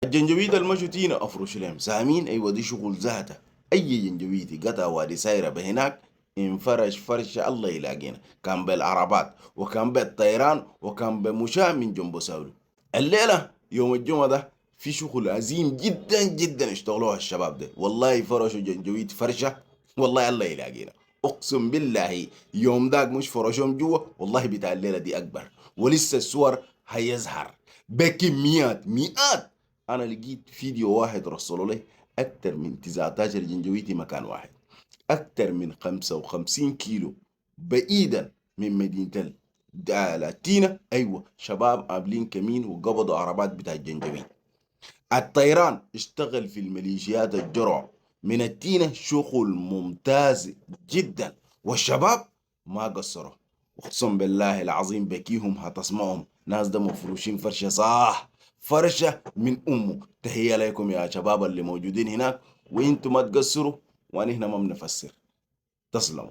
الجنجويد المشوا تينا افرش لهم سامين. ايوه دي شغل ذاته. اي جنجويتي قطع وادي سايره بهناك انفرش فرشه الله يلاقينا، كان بالعربات وكان بالطيران وكان بمشاة من جنبو ساولو. الليله يوم الجمعه ده في شغل عظيم جدا جدا اشتغلوها الشباب ده، والله فرشوا جنجويد فرشه. والله الله يلاقينا. اقسم بالله يوم داك مش فرشهم جوا، والله بتاع الليله دي اكبر. ولسه الصور هيظهر بكميات مئات. انا لقيت فيديو واحد رسلوا لي اكتر من 19 جنجويتي مكان واحد، اكتر من 55 كيلو بعيدا من مدينة التينة. ايوه شباب عاملين كمين وقبضوا عربات بتاع الجنجويد. الطيران اشتغل في الميليشيات الجرع من التينة شغل ممتاز جدا، والشباب ما قصروا. اقسم بالله العظيم بكيهم هتسمعهم ناس ده مفروشين فرشة صح، فرشة من امه. تحية لكم يا شباب اللي موجودين هناك، وانتم ما تقصروا وانا هنا ما بنفسر. تسلموا.